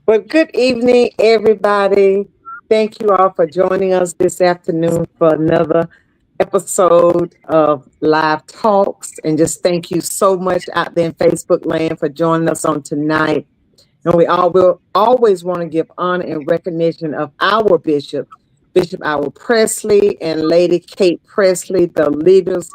Well, good evening, everybody. Thank you all for joining us this afternoon for another episode of Live Talks. And just thank you so much out there in Facebook land for joining us on tonight. And we all will always want to give honor and recognition of our bishop, Bishop Howell Presley and Lady Kate Presley, the leaders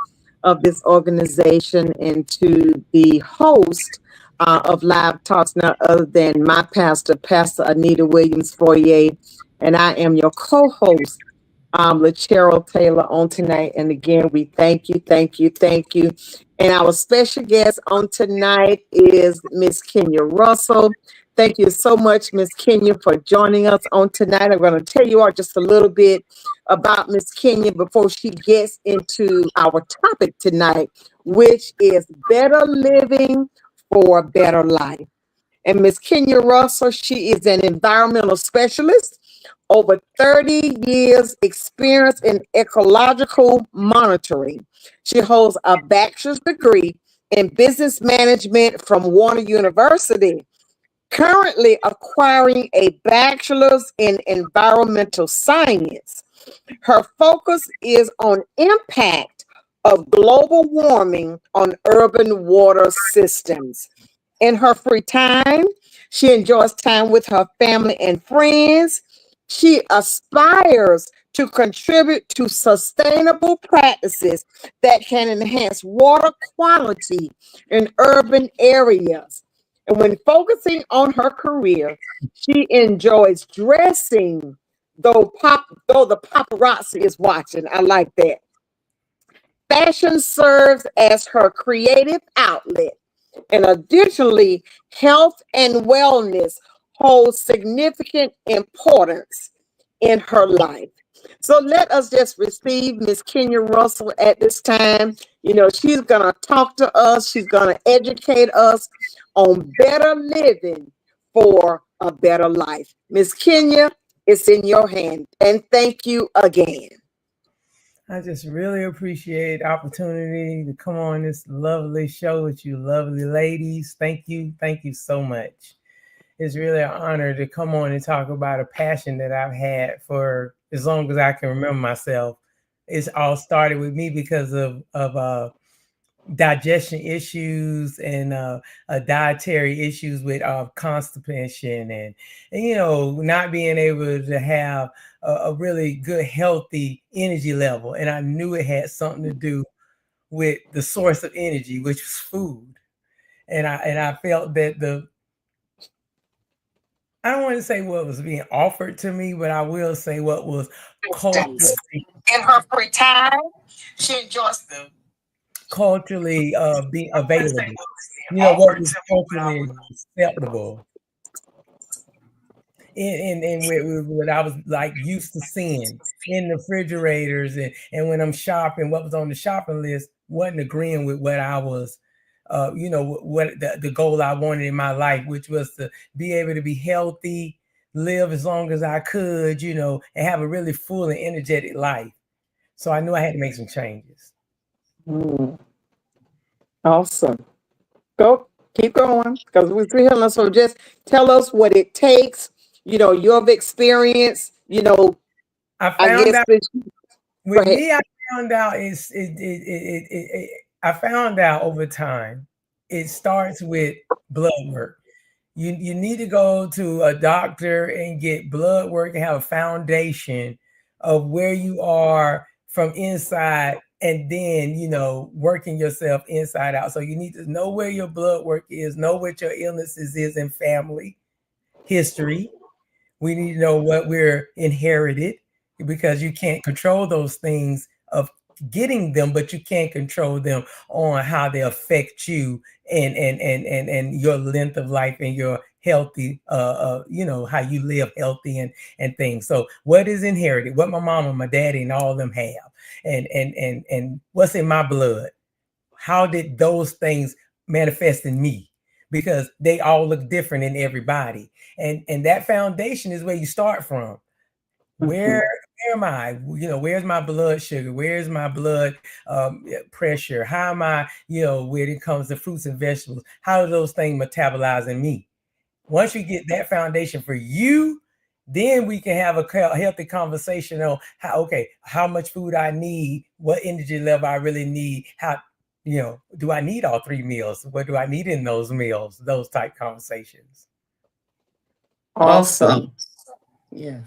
of this organization, and to the host of Live Talks, not other than my pastor, Pastor Anita Williams Foyer, and I am your co-host, LaCheryl Taylor, on tonight. And again, we thank you, thank you, thank you. And our special guest on tonight is Miss Kenya Russell. Thank you so much, Miss Kenya, for joining us on tonight. I'm going to tell you all just a little bit about Miss Kenya before she gets into our topic tonight, which is better living for a better life. And Miss Kenya Russell, she is an environmental specialist, over 30 years experience in ecological monitoring. She holds a bachelor's degree in business management from Warner University, currently acquiring a bachelor's in environmental science. Her focus is on impact of global warming on urban water systems. In her free time, she enjoys time with her family and friends. She aspires to contribute to sustainable practices that can enhance water quality in urban areas. And when focusing on her career, she enjoys dressing, though the paparazzi is watching. I like that. Fashion serves as her creative outlet. And additionally, health and wellness holds significant importance in her life. So let us just receive Miss Kenya Russell at this time. You know, she's going to talk to us. She's going to educate us on better living for a better life. Miss Kenya, it's in your hand. And thank you again. I just really appreciate the opportunity to come on this lovely show with you lovely ladies. Thank you. Thank you so much. It's really an honor to come on and talk about a passion that I've had for as long as I can remember myself. It's all started with me because of digestion issues and dietary issues with constipation and you know, not being able to have a really good healthy energy level. And I knew it had something to do with the source of energy, which was food. And I felt that I don't want to say what was being offered to me, but I will say what was culturally in her free time. She enjoys them culturally be available. You know, what was culturally acceptable. And what I was like used to seeing in the refrigerators and when I'm shopping, what was on the shopping list wasn't agreeing with what I was, you know, what the goal I wanted in my life, which was to be able to be healthy, live as long as I could, you know, and have a really full and energetic life. So I knew I had to make some changes. Awesome. Keep going, because we're healing. So just tell us what it takes, you know, your experience, you know. I found out with me, I found out I found out over time, it starts with blood work. You need to go to a doctor and get blood work and have a foundation of where you are from inside, and then, you know, working yourself inside out. So you need to know where your blood work is, know what your illnesses is in family history. We need to know what we're inherited, because you can't control those things of getting them, but you can control them on how they affect you and your length of life and your healthy you know, how you live healthy and things. So what is inherited, what my mama, my daddy, and all of them have, and what's in my blood, how did those things manifest in me, because they all look different in everybody. And that foundation is where you start from. Where am I? You know, where's my blood sugar? Where's my blood pressure? How am I, you know, when it comes to fruits and vegetables, how do those things metabolize in me? Once you get that foundation for you, then we can have a healthy conversation on how, okay, how much food I need, what energy level I really need, how, you know, do I need all 3 meals? What do I need in those meals? Those type conversations. Awesome. Yes.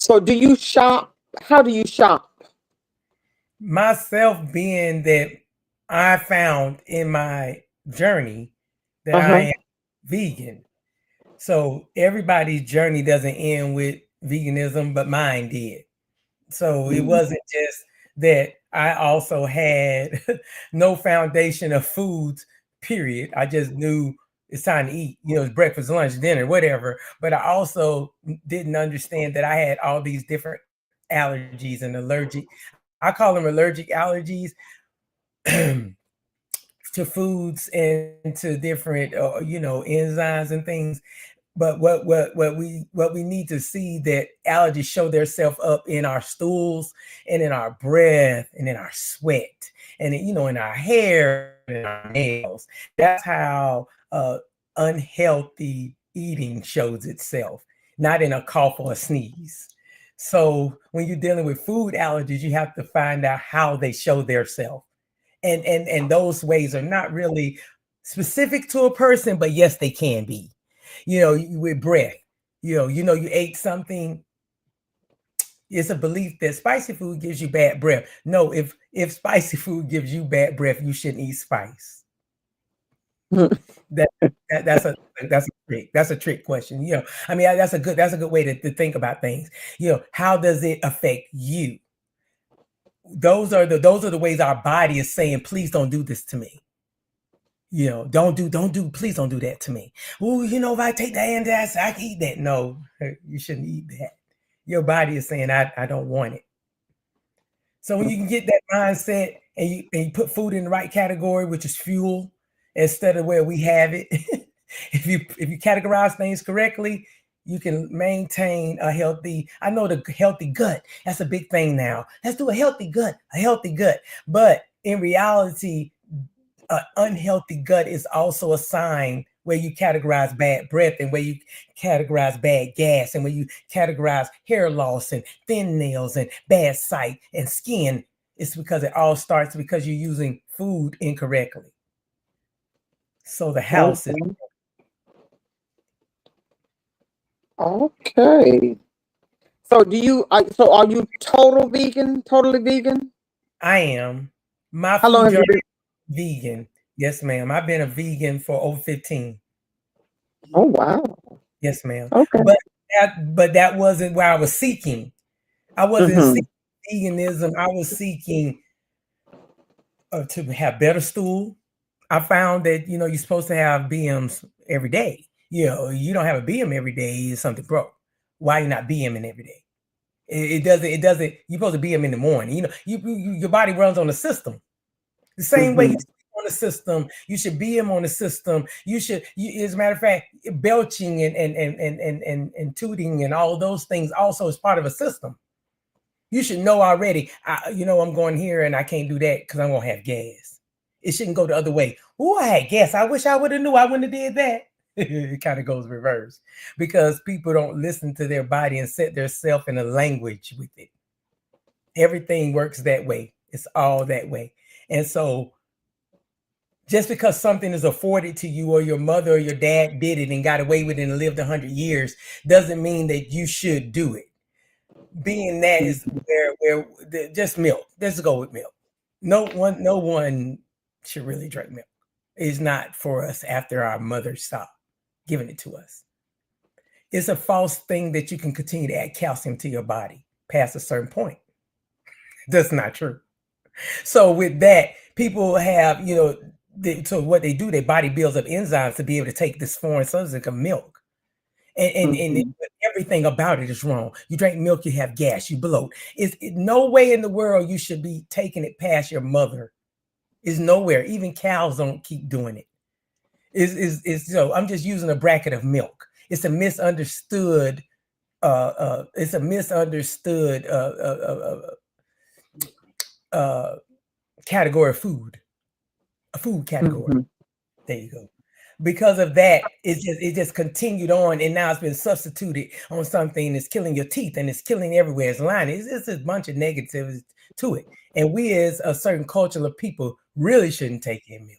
So do you shop? How do you shop? Myself, being that I found in my journey that I am vegan. So everybody's journey doesn't end with veganism, but mine did. So it wasn't just that I also had no foundation of foods, period. I just knew it's time to eat, you know, it's breakfast, lunch, dinner, whatever. But I also didn't understand that I had all these different allergies and allergic, I call them allergic allergies to foods and to different, you know, enzymes and things. But what we need to see, that allergies show themselves up in our stools and in our breath and in our sweat and, you know, in our hair and our nails. That's how unhealthy eating shows itself, not in a cough or a sneeze. So when you're dealing with food allergies, you have to find out how they show themselves. And those ways are not really specific to a person, but yes, they can be. You know, with breath, you know, you ate something. It's a belief that spicy food gives you bad breath. No, if spicy food gives you bad breath, you shouldn't eat spice. That's a trick question. You know, I mean, that's a good way to think about things. You know, how does it affect you? Those are the ways our body is saying, please don't do this to me. You know, please don't do that to me. Oh, you know, if I take that antacid, I can eat that. No, you shouldn't eat that. Your body is saying, I don't want it. So when you can get that mindset and you put food in the right category, which is fuel, instead of where we have it, if you categorize things correctly, you can maintain a healthy, I know the healthy gut, that's a big thing now. Let's do a healthy gut. But in reality, an unhealthy gut is also a sign where you categorize bad breath and where you categorize bad gas and where you categorize hair loss and thin nails and bad sight and skin. It's because it all starts because you're using food incorrectly. So the house is okay. So are you totally vegan? I am. My How long food have you journey been? vegan. Yes, ma'am. I've been a vegan for over 15. Oh wow. Yes, ma'am. Okay. But that wasn't where I was seeking. I wasn't seeking veganism. I was seeking to have better stool. I found that, you know, you're supposed to have BMs every day. You know, you don't have a BM every day, is something broke. Why are you not BMing every day? It doesn't, you're supposed to BM in the morning. You know, your body runs on a system. The same way you on the system, you should BM on the system. As a matter of fact, belching and tooting and all those things also is part of a system. You should know already, you know, I'm going here and I can't do that because I'm going to have gas. It shouldn't go the other way. Oh, I had gas. I wish I would have knew. I wouldn't have did that. It kind of goes reverse because people don't listen to their body and set their self in a language with it. Everything works that way. It's all that way. And so Just because something is afforded to you, or your mother or your dad did it and got away with it and lived 100 years, doesn't mean that you should do it. Being that is where just milk. Let's go with milk. No one should really drink milk. It's not for us after our mother stopped giving it to us. It's a false thing that you can continue to add calcium to your body past a certain point. That's not true. So with that, people have, so what they do, their body builds up enzymes to be able to take this foreign substance of milk. And everything about it is wrong. You drink milk, you have gas, you bloat. It's no way in the world you should be taking it past your mother. Is nowhere. Even cows don't keep doing it. So I'm just using a bracket of milk. It's a misunderstood. It's a misunderstood category of food. A food category. There you go. Because of that, it just continued on, and now it's been substituted on something that's killing your teeth and it's killing everywhere. It's lying. It's a bunch of negatives to it. And we, as a certain culture of people, really shouldn't take in milk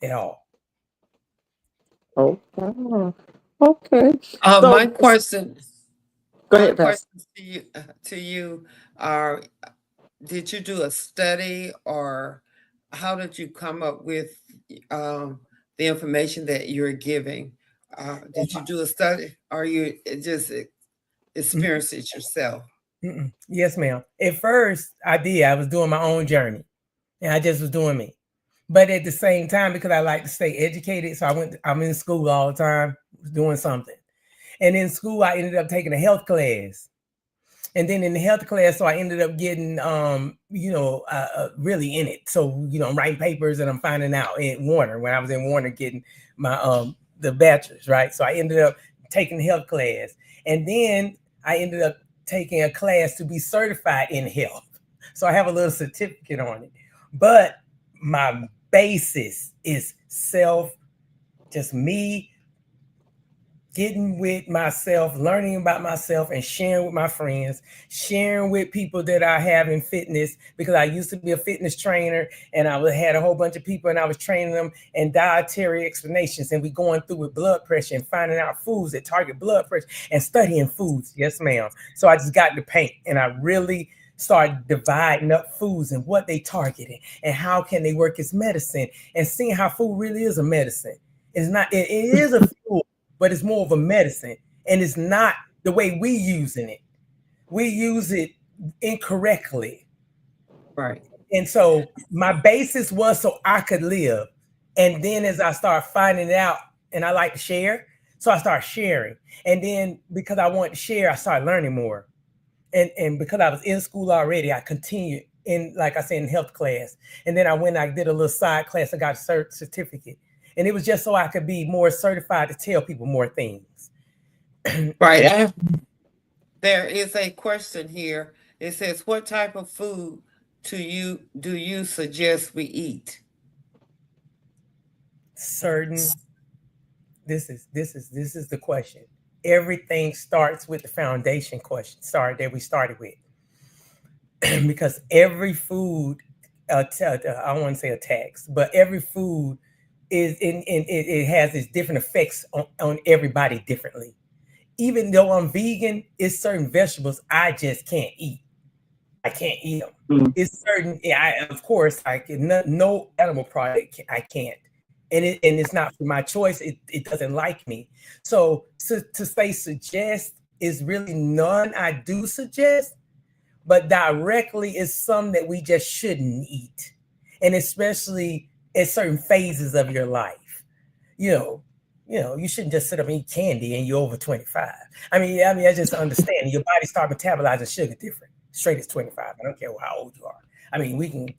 at all. Okay. My question. Go ahead, questions to you are: did you do a study, or how did you come up with the information that you're giving? Did you do a study, or you just experienced it yourself? Yes, ma'am. At first, I did. I was doing my own journey, and I just was doing me. But at the same time, because I like to stay educated, so I'm in school all the time, doing something. And in school, I ended up taking a health class. And then in the health class, so I ended up getting, really in it. So, I'm writing papers and I'm finding out in Warner, when I was in Warner getting my, the bachelor's, right? So I ended up taking the health class. And then I ended up taking a class to be certified in health. So I have a little certificate on it. But my basis is just me getting with myself, learning about myself, and sharing with my friends, sharing with people that I have in fitness, because I used to be a fitness trainer, and I had a whole bunch of people, and I was training them in dietary explanations, and we going through with blood pressure and finding out foods that target blood pressure and studying foods. Yes, ma'am. So I just got to paint, and I really started dividing up foods and what they targeted and how can they work as medicine, and seeing how food really is a medicine. It's not, it is a fuel, but it's more of a medicine, and it's not the way we using it. We use it incorrectly. Right. And so my basis was so I could live. And then as I start finding it out, and I like to share, so I start sharing. And then because I want to share, I started learning more. And because I was in school already, I continued in, like I said, in health class. And then I did a little side class and got a certificate. And it was just so I could be more certified to tell people more things. Right. There is a question here. It says, what type of food do you suggest we eat? This is the question. Everything starts with the foundation question that we started with. Because every food, I don't want to say attacks, but every food it has its different effects on everybody differently. Even though I'm vegan, it's certain vegetables I just can't eat. I can't eat them. It's certain, of course, I can, no animal product I can't. And it's not for my choice. It doesn't like me. So to say suggest is really none I do suggest, but directly is some that we just shouldn't eat. And especially at certain phases of your life. You shouldn't just sit up and eat candy and you're over 25. I mean, I just understand your body start metabolizing sugar different. Straight as 25. I don't care how old you are. I mean,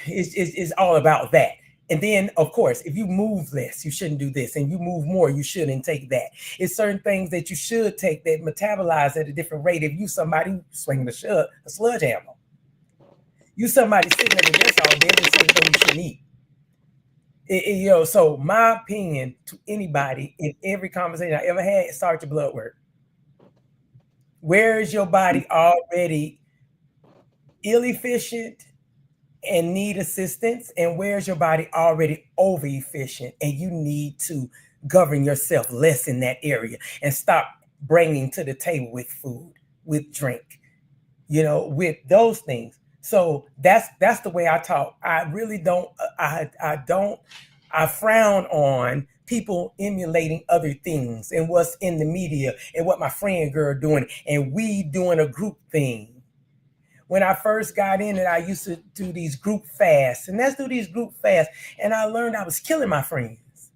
it's all about that. And then, of course, if you move less, you shouldn't do this. And you move more, you shouldn't take that. It's certain things that you should take that metabolize at a different rate. If you somebody swinging a sludge hammer, you somebody sitting at the desk all day, there's certain things you shouldn't eat. So my opinion to anybody in every conversation I ever had, start your blood work. Where is your body already ill efficient, and need assistance, and where's your body already over efficient and you need to govern yourself less in that area and stop bringing to the table with food, with drink, with those things. So that's the way I talk. I really don't I frown on people emulating other things and what's in the media and what my friend girl doing and we doing a group thing. When I first got in it, I used to do these group fasts, and let's do these group fasts. And I learned I was killing my friends.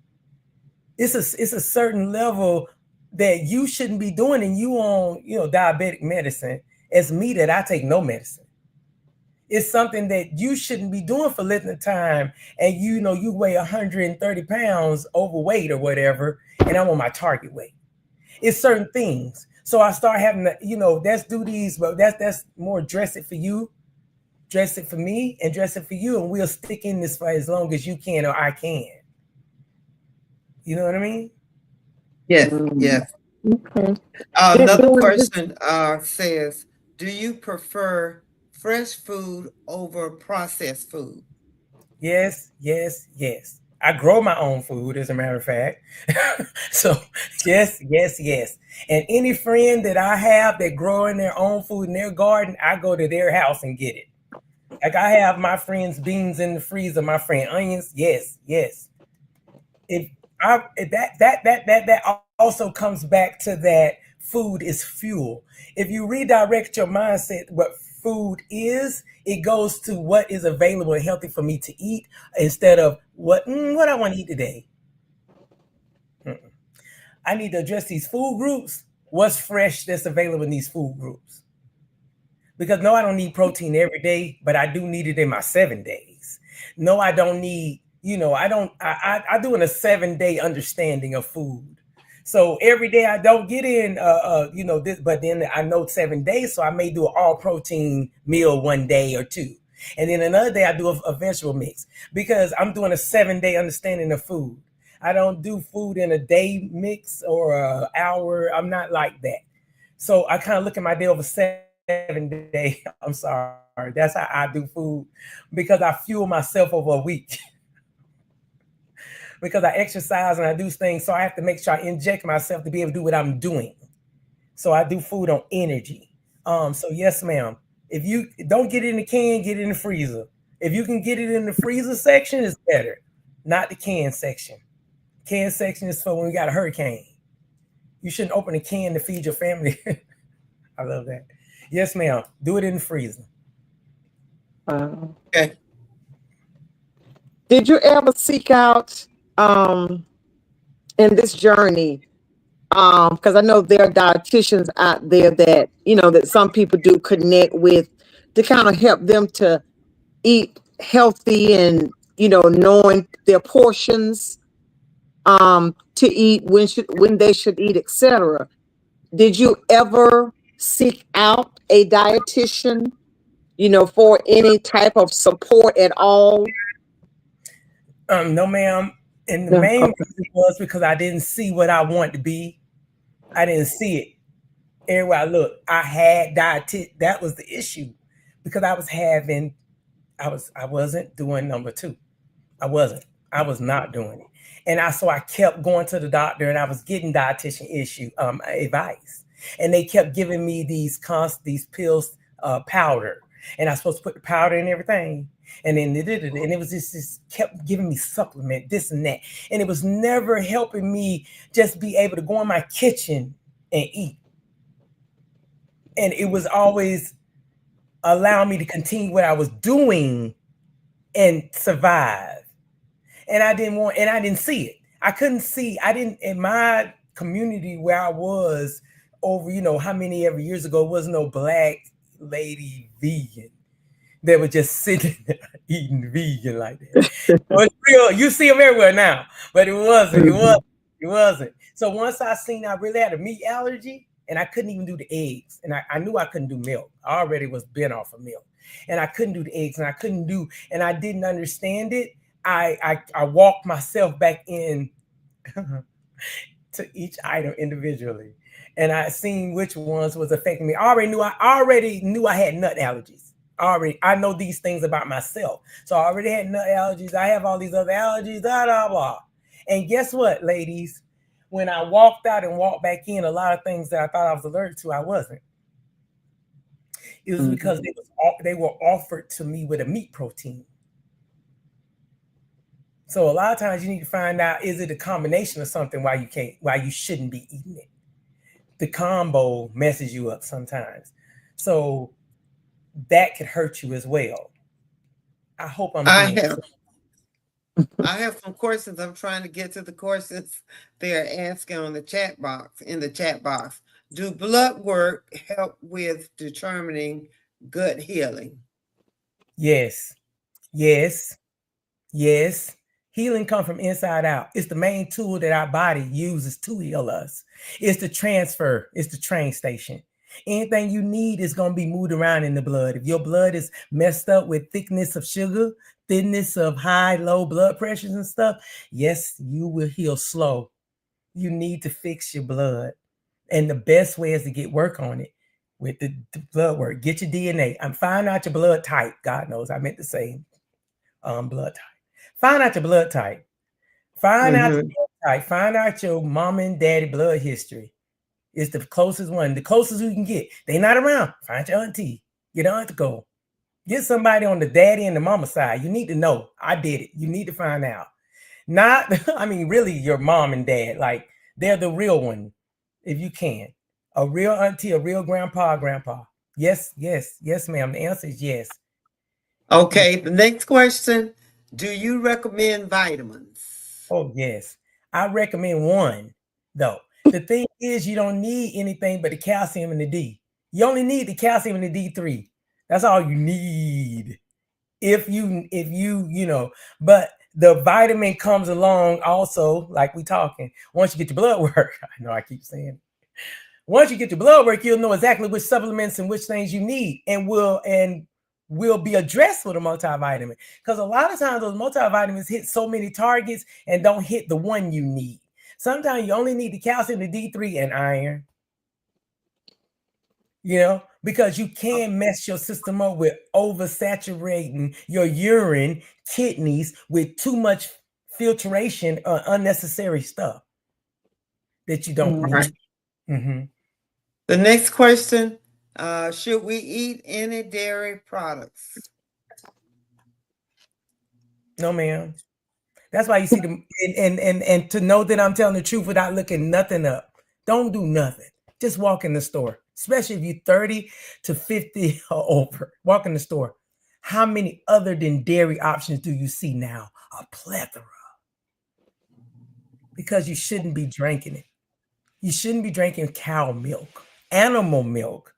It's a certain level that you shouldn't be doing, and you on diabetic medicine. As me, that I take no medicine. It's something that you shouldn't be doing for length of time, and you weigh 130 pounds overweight or whatever, and I'm on my target weight. It's certain things. So I start having to, let's do these, but that's more dress it for you, dress it for me, and dress it for you, and we'll stick in this for as long as you can or I can. You know what I mean? Yes, yes. Okay. Another person says, do you prefer fresh food over processed food? Yes, yes, yes. I grow my own food, as a matter of fact. So yes, yes, yes. And any friend that I have that growing their own food in their garden, I go to their house and get it. Like I have my friend's beans in the freezer, my friend onions. Yes, yes. That also comes back to that food is fuel. If you redirect your mindset, what food is, it goes to what is available and healthy for me to eat instead of what I want to eat today. I need to address these food groups. What's fresh that's available in these food groups? Because no, I don't need protein every day, but I do need it in my 7 days. No, I don't need, I do in a 7-day understanding of food. So every day I don't get in, this, but then I know 7 days. So I may do an all protein meal 1 day or 2. And then another day I do a vegetable mix because I'm doing a 7-day understanding of food. I don't do food in a day mix or an hour. I'm not like that. So I kind of look at my day over 7 days. I'm sorry. That's how I do food because I fuel myself over a week. Because I exercise and I do things. So I have to make sure I inject myself to be able to do what I'm doing. So I do food on energy. So yes, ma'am. If you don't get it in the can, get it in the freezer. If you can get it in the freezer section, it's better. Not the can section. Can section is for when we got a hurricane. You shouldn't open a can to feed your family. I love that. Yes, ma'am. Do it in the freezer. Okay. Did you ever seek out in this journey? Because I know there are dietitians out there that that some people do connect with to kind of help them to eat healthy and knowing their portions to eat when they should eat, etc. Did you ever seek out a dietitian for any type of support at all? No, ma'am. And the main reason was because I didn't see what I want to be. I didn't see it. Everywhere I looked, I had diet. That was the issue because I wasn't doing number 2. I was not doing it. And I kept going to the doctor and I was getting dietitian advice. And they kept giving me these pills, powder. And I was supposed to put the powder in everything. And then they did it. And it was just kept giving me supplement, this and that. And it was never helping me just be able to go in my kitchen and eat. And it was always allowing me to continue what I was doing and survive. And I didn't see it. In my community where I was over, how many ever years ago, was no black lady vegan that was just sitting there eating vegan like that. It's real. You see them everywhere now, but it wasn't. It wasn't. So once I seen I really had a meat allergy and I couldn't even do the eggs, and I knew I couldn't do milk. I already was bent off of milk, and I couldn't do the eggs, and I didn't understand it. I walked myself back in to each item individually, and I seen which ones was affecting me. I already knew I had nut allergies. I know these things about myself. So I already had nut allergies. I have all these other allergies, blah, blah, blah. And guess what, ladies? When I walked out and walked back in, a lot of things that I thought I was allergic to, I wasn't. It was because they were offered to me with a meat protein. So a lot of times you need to find out, is it a combination of something why you shouldn't be eating it? The combo messes you up sometimes. So that could hurt you as well. I hope I have some questions. I'm trying to get to the questions they're asking on the chat box, in the chat box. Do blood work help with determining gut healing? Yes. Yes. Yes. Healing comes from inside out. It's the main tool that our body uses to heal us. It's the transfer. It's the train station. Anything you need is going to be moved around in the blood. If your blood is messed up with thickness of sugar, thinness of high, low blood pressures and stuff, yes, you will heal slow. You need to fix your blood. And the best way is to get work on it with the blood work. Get your DNA. I'm finding out your blood type. God knows I meant to say blood type. Find out your blood type. Find out your blood type. Find out your mom and daddy blood history. It's the closest one, the closest you can get. They not around. Find your auntie. Get an aunt to go. Get somebody on the daddy and the mama side. You need to know. I did it. You need to find out. Not, I mean, really your mom and dad. Like, they're the real one, if you can. A real auntie, a real grandpa. Yes, ma'am. The answer is yes. Okay, the next question. Do you recommend vitamins? Oh, yes. I recommend one, though. The thing is, you don't need anything but the calcium and the D. You only need the calcium and the D3. That's all you need. If you know, but the vitamin comes along also, like we talking, once you get your blood work. I know I keep saying it. Once you get your blood work, you'll know exactly which supplements and which things you need, and will be addressed with a multivitamin. Because a lot of times those multivitamins hit so many targets and don't hit the one you need. Sometimes you only need the calcium, the D3, and iron. You know, because you can mess your system up with oversaturating your urine, kidneys with too much filtration or unnecessary stuff that you don't need. Mm-hmm. The next question, should we eat any dairy products? No, ma'am. That's why you see them, and to know that I'm telling the truth without looking nothing up. Don't do nothing. Just walk in the store, especially if you're 30 to 50 or over. Walk in the store. How many other than dairy options do you see now? A plethora. Because you shouldn't be drinking it. You shouldn't be drinking cow milk, animal milk.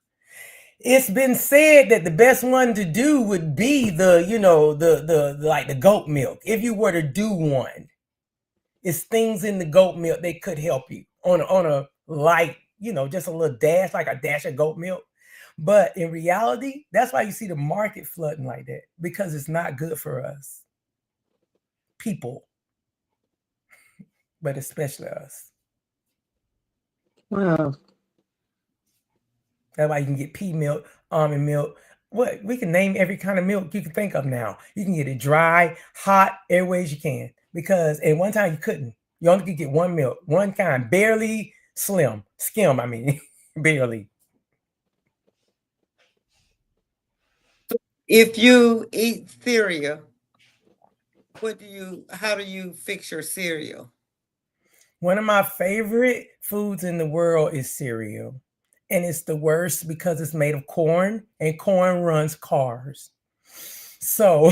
It's been said that the best one to do would be the goat milk. If you were to do one, it's things in the goat milk that could help you on a light, just a little dash, like a dash of goat milk. But in reality, that's why you see the market flooding like that, because it's not good for us people, but especially us. Wow. That's why you can get pea milk, almond milk. What we can name every kind of milk you can think of now. You can get it dry, hot, every ways you can. Because at one time you couldn't. You only could get one milk, one kind, barely skim, I mean, barely. If you eat cereal, how do you fix your cereal? One of my favorite foods in the world is cereal. And it's the worst because it's made of corn, and corn runs cars. So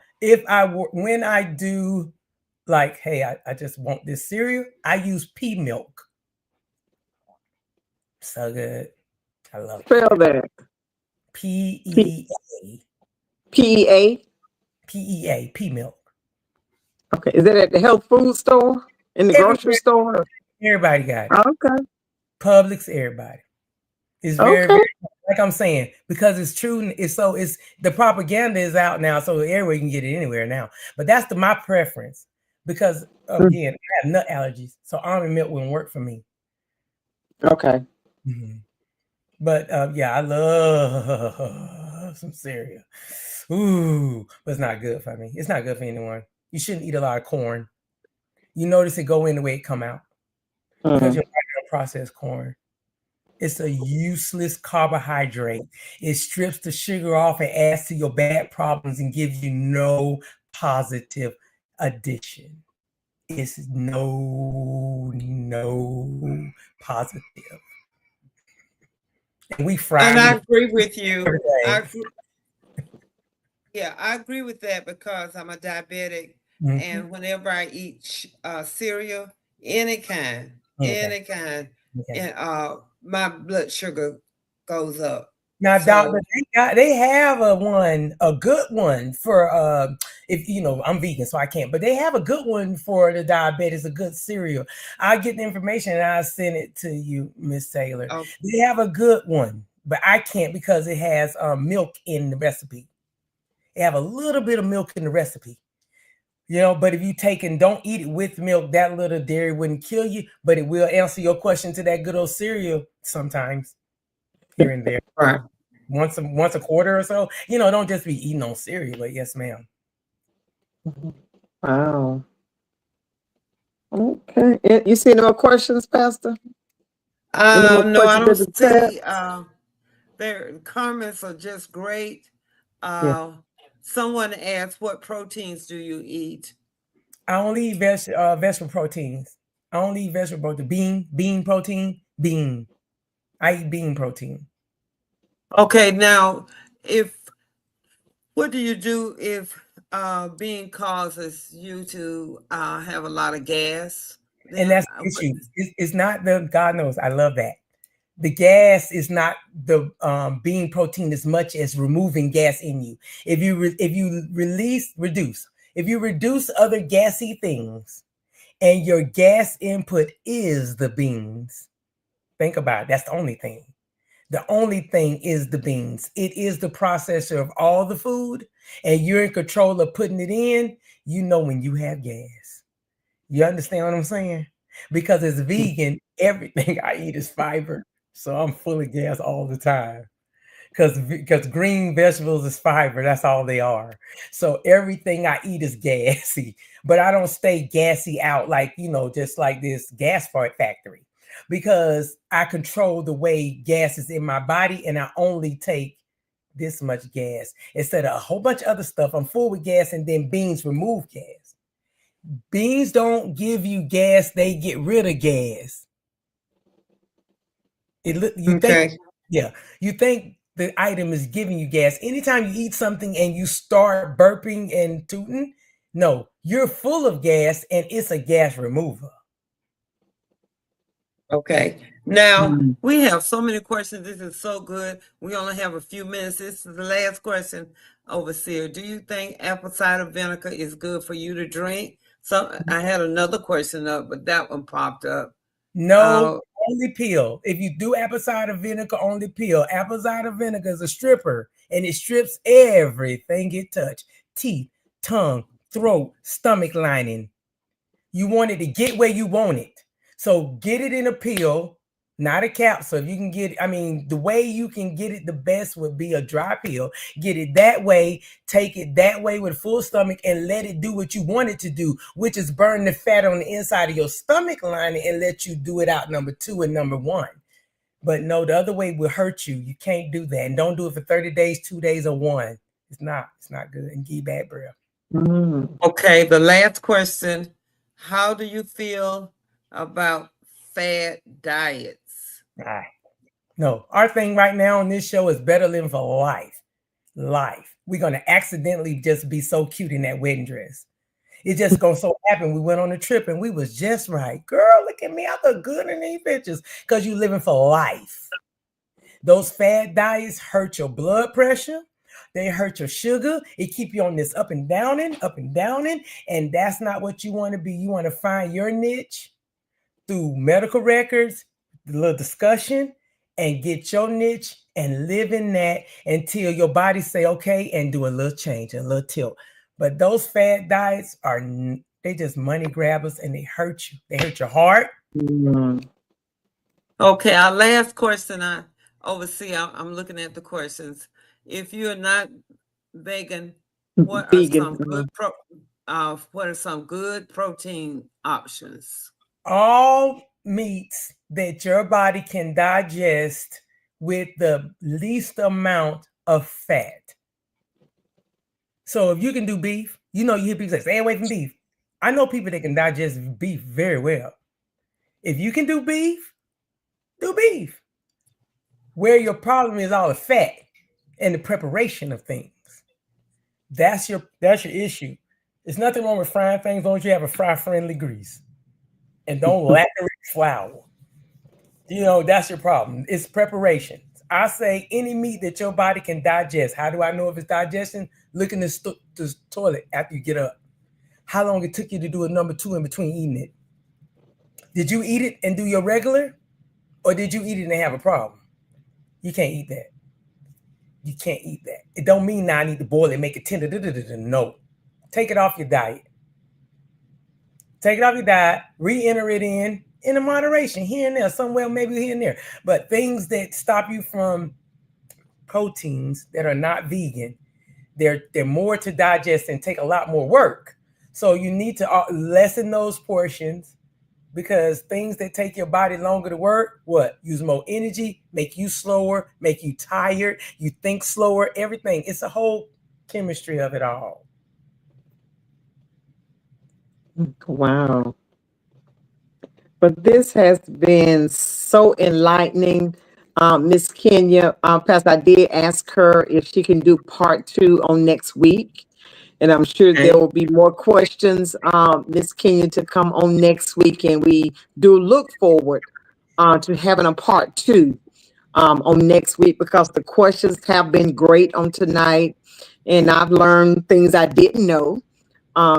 when I do like, hey, I just want this cereal, I use pea milk. So good. I love it. Spell that. P-E-A. P-E-A? P-E-A, pea milk. Okay. Is that at the health food store? In the grocery store? Everybody got it. Okay. Publix, everybody. It's very, very, like I'm saying, because it's true. It's the propaganda is out now, so everywhere you can get it anywhere now. But that's my preference, because again, I have nut allergies, so almond milk wouldn't work for me. Okay. Mm-hmm. But yeah, I love love some cereal. Ooh, but it's not good for me. It's not good for anyone. You shouldn't eat a lot of corn. You notice it go in the way it come out because you're not processed corn. It's a useless carbohydrate. It strips the sugar off and adds to your bad problems and gives you no positive addition. It's no positive. And we fry. And I agree with you. everything. I agree with that because I'm a diabetic, Mhm. and whenever I eat cereal, any kind, Okay. and my blood sugar goes up. Now, So- doctor, they have a good one for if you know I'm vegan, so I can't, but they have a good one for the diabetes, a good cereal. I get the information and I send it to you, Miss Taylor. Okay. They have a good one, but I can't because it has milk in the recipe. They have a little bit of milk in the recipe. You know, but if you take and don't eat it with milk, that little dairy wouldn't kill you, but it will answer your question to that good old cereal sometimes here and there. Right. Once a quarter or so. You know, don't just be eating on cereal, but yes, ma'am. Wow. Okay. You see no questions, Pastor? No, I questions in don't the see. Their comments are just great. Yeah. Someone asked, "What proteins do you eat?" I only eat vegetable proteins. I only eat vegetable protein. Bean protein. Bean. I eat bean protein. Okay, now what do you do if being causes you to have a lot of gas? And that's the issue. It's not God knows, I love that. The gas is not the bean protein as much as removing gas in you. If you reduce other gassy things, and your gas input is the beans. Think about it. That's the only thing. The only thing is the beans. It is the processor of all the food, and you're in control of putting it in. You know when you have gas. You understand what I'm saying? Because as vegan, everything I eat is fiber. So I'm full of gas all the time. Because green vegetables is fiber. That's all they are. So everything I eat is gassy. But I don't stay gassy out like, just like this gas factory. Because I control the way gas is in my body, and I only take this much gas instead of a whole bunch of other stuff. I'm full with gas, and then beans remove gas. Beans don't give you gas, they get rid of gas. You think the item is giving you gas. Anytime you eat something and you start burping and tooting, no, you're full of gas and it's a gas remover. Okay. Now, we have so many questions. This is so good. We only have a few minutes. This is the last question, Overseer. Do you think apple cider vinegar is good for you to drink? So I had another question up, but that one popped up. No, only peel. If you do apple cider vinegar, only peel. Apple cider vinegar is a stripper, and it strips everything it touch. Teeth, tongue, throat, stomach lining. You want it to get where you want it. So get it in a pill, not a capsule. If you can get, the way you can get it the best would be a dry pill. Get it that way, take it that way with full stomach, and let it do what you want it to do, which is burn the fat on the inside of your stomach lining and let you do it out number 2 and number 1. But no, the other way will hurt you. You can't do that. And don't do it for 30 days, 2 days, or 1. It's not good. And give bad breath. Okay, the last question. How do you feel about fad diets? No, our thing right now on this show is better living for life. We're going to accidentally just be so cute in that wedding dress. It just going to so happen we went on a trip and we was just right. Girl, look at me. I look good in these pictures because you're living for life. Those fad diets hurt your blood pressure. They hurt your sugar. It keep you on this up and downing, and that's not what you want to be. You want to find your niche through medical records, a little discussion, and get your niche and live in that until your body say okay and do a little change, a little tilt. But those fad diets they just money grabbers and they hurt you. They hurt your heart. Okay, our last question, Overseer, I'm looking at the questions. if you're not vegan, what are Vegan. some good protein options? All meats that your body can digest with the least amount of fat. So if you can do beef, you hear people say, stay away from beef. I know people that can digest beef very well. If you can do beef, do beef. Where your problem is all the fat and the preparation of things. That's your issue. There's nothing wrong with frying things, as long as you have a fry-friendly grease. And don't lacquerate flour. That's your problem. It's preparation. I say any meat that your body can digest. How do I know if it's digestion? Look in the toilet after you get up. How long it took you to do a number 2 in between eating it? Did you eat it and do your regular? Or did you eat it and have a problem? You can't eat that. You can't eat that. It don't mean now I need to boil it, make it tender. No. Take it off your diet. Take it off your diet, re-enter it in a moderation, here and there, somewhere, maybe here and there. But things that stop you from proteins that are not vegan, they're more to digest and take a lot more work. So you need to lessen those portions, because things that take your body longer to work, use more energy, make you slower, make you tired, you think slower, everything. It's a whole chemistry of it all. Wow. But this has been so enlightening. Miss Kenya, Pastor, I did ask her if she can do part 2 on next week. And I'm sure Okay. there will be more questions, Miss Kenya, to come on next week. And we do look forward to having a part 2 on next week, because the questions have been great on tonight. And I've learned things I didn't know.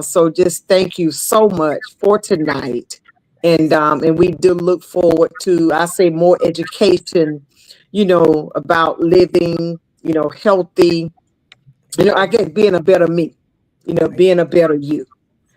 So just thank you so much for tonight. And we do look forward to, I say, more education, about living, healthy, I guess being a better me, being a better you.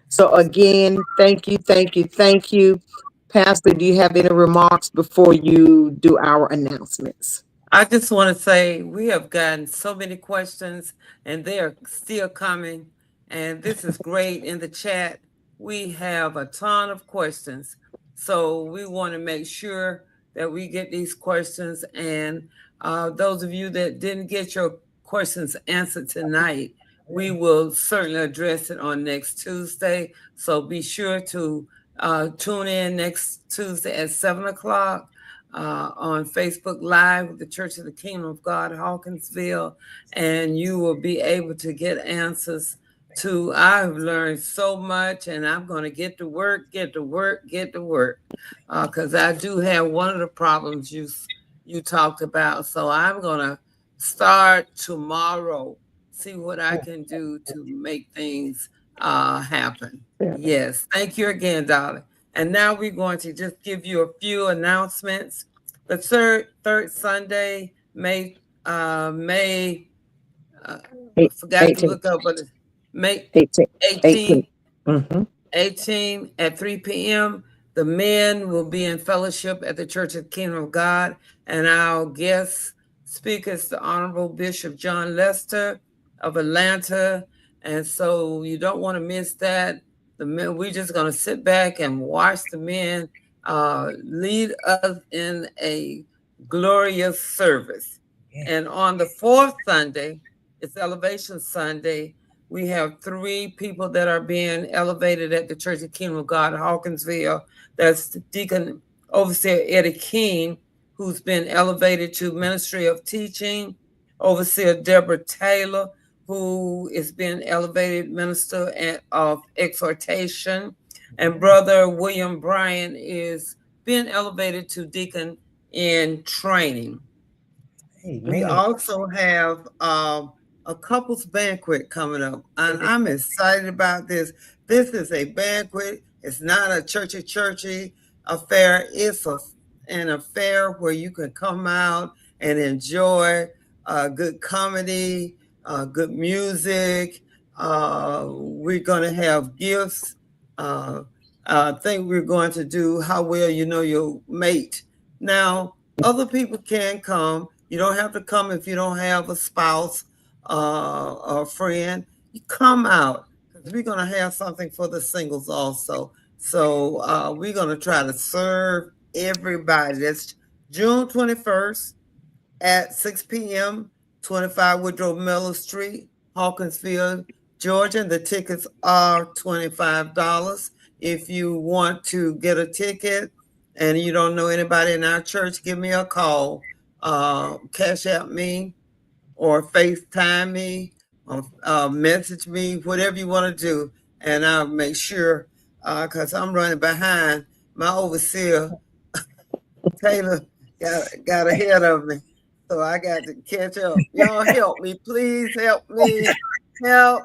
So again, thank you, thank you, thank you. Pastor, do you have any remarks before you do our announcements? I just want to say we have gotten so many questions and they are still coming. And this is great in the chat. We have a ton of questions. So we want to make sure that we get these questions. And those of you that didn't get your questions answered tonight, we will certainly address it on next Tuesday. So be sure to tune in next Tuesday at 7 o'clock. On Facebook Live with the Church of the Kingdom of God, Hawkinsville, and you will be able to get answers to. I've learned so much, and I'm going to get to work, because I do have one of the problems you talked about. So I'm going to start tomorrow, see what I can do to make things happen. Yes, thank you again, darling. And now we're going to just give you a few announcements. The third Sunday, May I forgot to look up, but May 18 at 3 p.m. The men will be in fellowship at the Church of the Kingdom of God, and our guest speaker is the Honorable Bishop John Lester of Atlanta. And so you don't want to miss that. The men, we're just going to sit back and watch the men lead us in a glorious service. Yeah. And on the 4th Sunday, it's Elevation Sunday. We have 3 people that are being elevated at the Church of Kingdom of God, Hawkinsville. That's Deacon Overseer Eddie King, who's been elevated to Ministry of Teaching. Overseer Deborah Taylor, who is being elevated Minister of Exhortation. And Brother William Bryan is being elevated to Deacon in Training. Amen. We also have a couples banquet coming up, and I'm excited about this. This is a banquet. It's not a churchy affair. It's an affair where you can come out and enjoy good comedy, good music. We're going to have gifts. I think we're going to do how well you know your mate. Now, other people can come. You don't have to come if you don't have a spouse or a friend. You come out, because we're going to have something for the singles also. So we're going to try to serve everybody. That's June 21st at 6 p.m., 25 Woodrow Miller Street, Hawkinsville, Georgia. And the tickets are $25. If you want to get a ticket and you don't know anybody in our church, give me a call. Cash out me or FaceTime me or message me, whatever you want to do. And I'll make sure, because I'm running behind. My overseer, Taylor, got ahead of me. So I got to catch up. Y'all help me. Please help me. Help.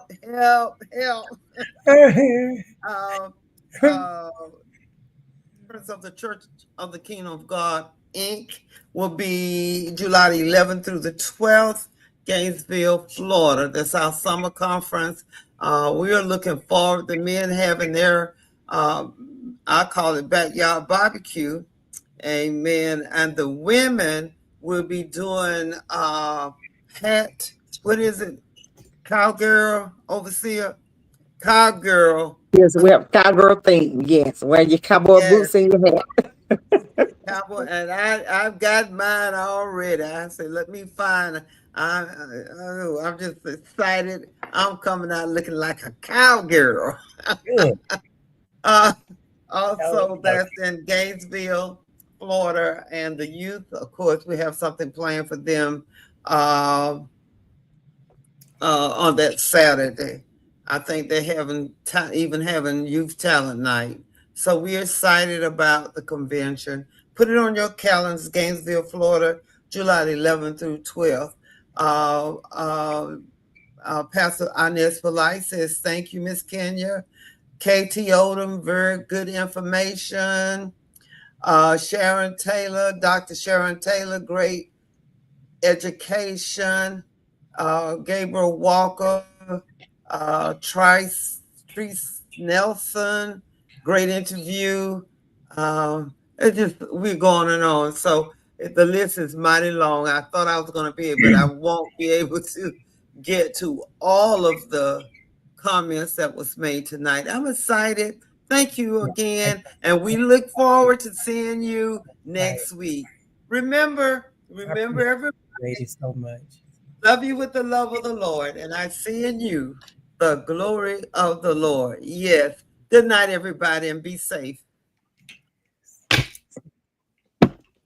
Prince of the Church of the Kingdom of God, Inc. will be July 11th through the 12th, Gainesville, Florida. That's our summer conference. We are looking forward to men having their, I call it backyard barbecue. Amen. And the women will be doing what is it? Cowgirl, overseer? Cowgirl. Yes, we have cowgirl theme. Yes, wear your cowboy boots and your hat. Cowboy, and I've got mine already. I said, let me find. I'm just excited. I'm coming out looking like a cowgirl. Also, that's in Gainesville, Florida, and the youth. Of course, we have something planned for them on that Saturday. I think they're even having youth talent night. So we're excited about the convention. Put it on your calendars, Gainesville, Florida, July 11th through 12th. Pastor Inez Polite says, thank you, Miss Kenya. KT Odom, very good information. Sharon Taylor, Dr. Sharon Taylor, great education. Gabriel Walker, Trice Nelson, great interview. We're going on. So the list is mighty long. I thought I was going to be able, but I won't be able to get to all of the comments that was made tonight. I'm excited. Thank you again. And we look forward to seeing you next week. Remember everybody. Thank you so much. Love you with the love of the Lord. And I see in you the glory of the Lord. Yes. Good night, everybody, and be safe.